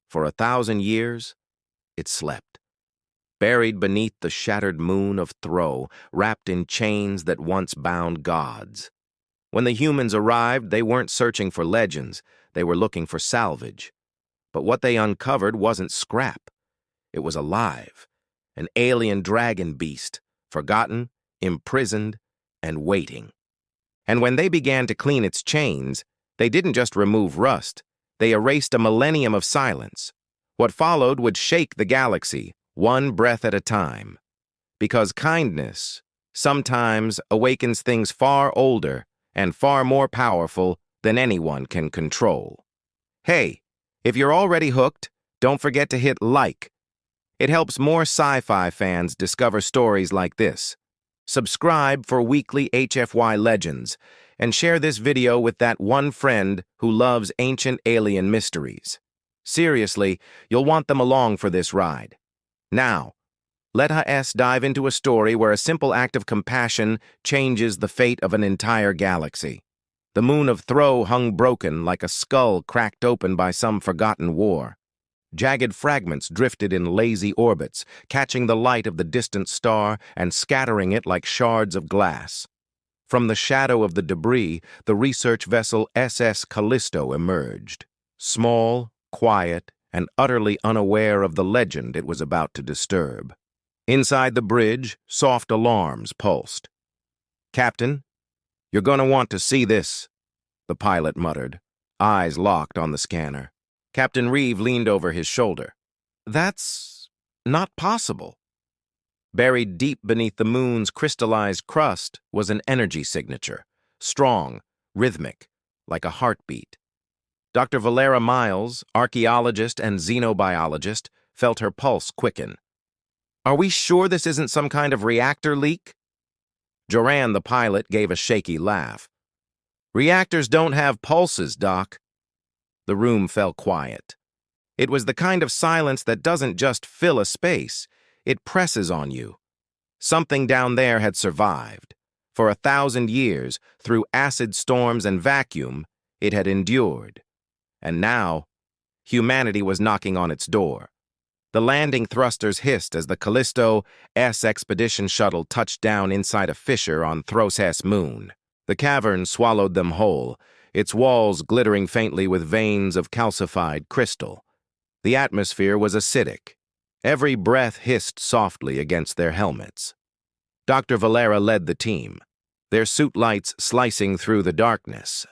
For 1,000 years, it slept, buried beneath the shattered moon of Thro, wrapped in chains that once bound gods. When the humans arrived, they weren't searching for legends, they were looking for salvage. But what they uncovered wasn't scrap. It was alive, an alien dragon beast, forgotten, imprisoned, and waiting. And when they began to clean its chains, they didn't just remove rust, they erased a millennium of silence. What followed would shake the galaxy, one breath at a time. Because kindness sometimes awakens things far older and far more powerful than anyone can control. Hey, if you're already hooked, don't forget to hit like. It helps more sci-fi fans discover stories like this. Subscribe for weekly HFY legends, and share this video with that one friend who loves ancient alien mysteries. Seriously, you'll want them along for this ride. Now, let us dive into a story where a simple act of compassion changes the fate of an entire galaxy. The moon of Thro hung broken like a skull cracked open by some forgotten war. Jagged fragments drifted in lazy orbits, catching the light of the distant star and scattering it like shards of glass. From the shadow of the debris, the research vessel SS Callisto emerged, small, quiet, and utterly unaware of the legend it was about to disturb. Inside the bridge, soft alarms pulsed. "Captain, you're going to want to see this," the pilot muttered, eyes locked on the scanner. Captain Reeve leaned over his shoulder. "That's not possible." Buried deep beneath the moon's crystallized crust was an energy signature, strong, rhythmic, like a heartbeat. Dr. Valera Miles, archaeologist and xenobiologist, felt her pulse quicken. "Are we sure this isn't some kind of reactor leak?" Joran, the pilot, gave a shaky laugh. "Reactors don't have pulses, Doc." The room fell quiet. It was the kind of silence that doesn't just fill a space, it presses on you. Something down there had survived. For 1,000 years, through acid storms and vacuum, it had endured. And now, humanity was knocking on its door. The landing thrusters hissed as the Callisto S expedition shuttle touched down inside a fissure on Thro's moon. The cavern swallowed them whole, its walls glittering faintly with veins of calcified crystal. The atmosphere was acidic. Every breath hissed softly against their helmets. Dr. Valera led the team, their suit lights slicing through the darkness.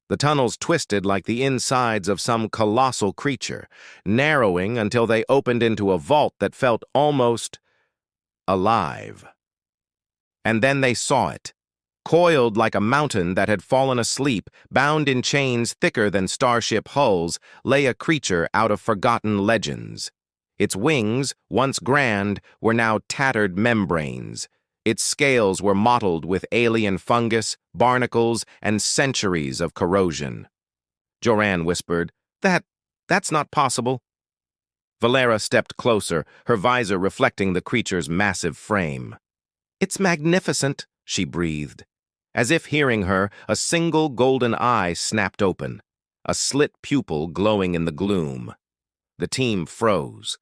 The tunnels twisted like the insides of some colossal creature, narrowing until they opened into a vault that felt almost alive. And then they saw it. Coiled like a mountain that had fallen asleep, bound in chains thicker than starship hulls, lay a creature out of forgotten legends. Its wings, once grand, were now tattered membranes. Its scales were mottled with alien fungus, barnacles, and centuries of corrosion. Joran whispered, That's not possible." Valera stepped closer, her visor reflecting the creature's massive frame. "It's magnificent," she breathed. As if hearing her, a single golden eye snapped open, a slit pupil glowing in the gloom. The team froze.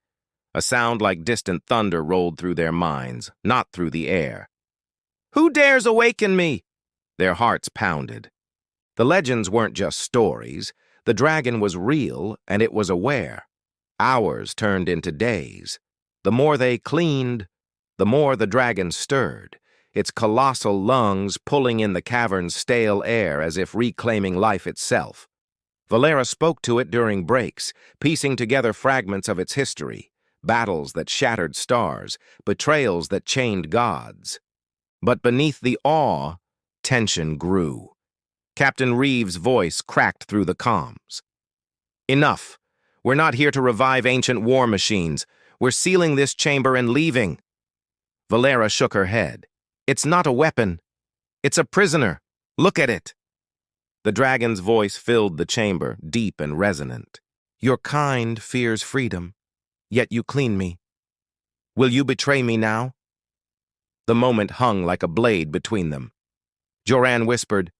A sound like distant thunder rolled through their minds, not through the air. "Who dares awaken me?" Their hearts pounded. The legends weren't just stories. The dragon was real, and it was aware. Hours turned into days. The more they cleaned, the more the dragon stirred, its colossal lungs pulling in the cavern's stale air as if reclaiming life itself. Valera spoke to it during breaks, piecing together fragments of its history, battles that shattered stars, betrayals that chained gods. But beneath the awe, tension grew. Captain Reeve's voice cracked through the comms. "Enough. We're not here to revive ancient war machines. We're sealing this chamber and leaving." Valera shook her head. "It's not a weapon. It's a prisoner. Look at it." The dragon's voice filled the chamber, deep and resonant. "Your kind fears freedom, yet you clean me. Will you betray me now?" The moment hung like a blade between them. Joran whispered,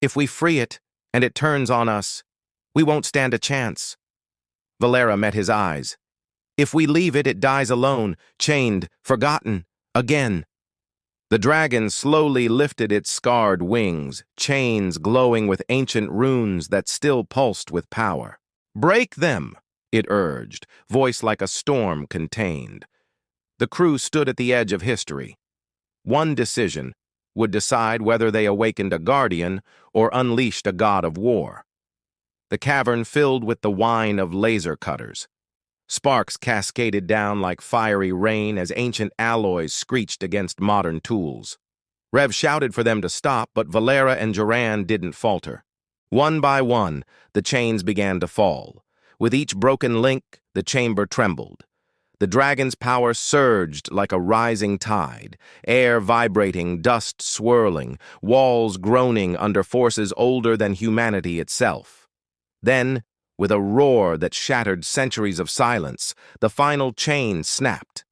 "If we free it, and it turns on us, we won't stand a chance." Valera met his eyes. If we leave it, it dies alone, chained, forgotten, again. The dragon slowly lifted its scarred wings, chains glowing with ancient runes that still pulsed with power. "Break them," it urged, voice like a storm contained. The crew stood at the edge of history. One decision would decide whether they awakened a guardian or unleashed a god of war. The cavern filled with the whine of laser cutters. Sparks cascaded down like fiery rain as ancient alloys screeched against modern tools. Rev shouted for them to stop, but Valera and Duran didn't falter. One by one, the chains began to fall. With each broken link, the chamber trembled. The dragon's power surged like a rising tide, air vibrating, dust swirling, walls groaning under forces older than humanity itself. Then, with a roar that shattered centuries of silence, the final chain snapped.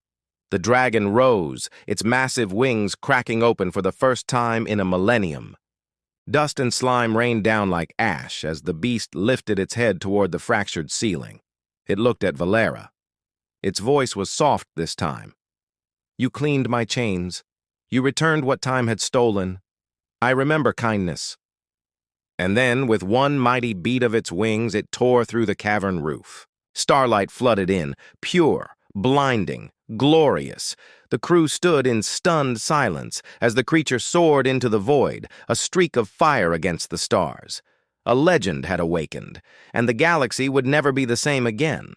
The dragon rose, its massive wings cracking open for the first time in a millennium. Dust and slime rained down like ash as the beast lifted its head toward the fractured ceiling. It looked at Valera. Its voice was soft this time. "You cleaned my chains. You returned what time had stolen. I remember kindness." And then, with one mighty beat of its wings, it tore through the cavern roof. Starlight flooded in, pure, blinding, glorious. The crew stood in stunned silence as the creature soared into the void, a streak of fire against the stars. A legend had awakened, and the galaxy would never be the same again.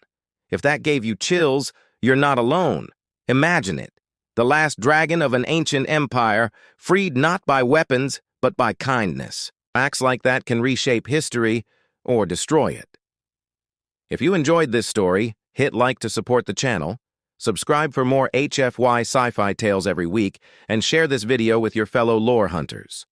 If that gave you chills, you're not alone. Imagine it. The last dragon of an ancient empire, freed not by weapons, but by kindness. Acts like that can reshape history or destroy it. If you enjoyed this story, hit like to support the channel, subscribe for more HFY Sci-Fi tales every week, and share this video with your fellow lore hunters.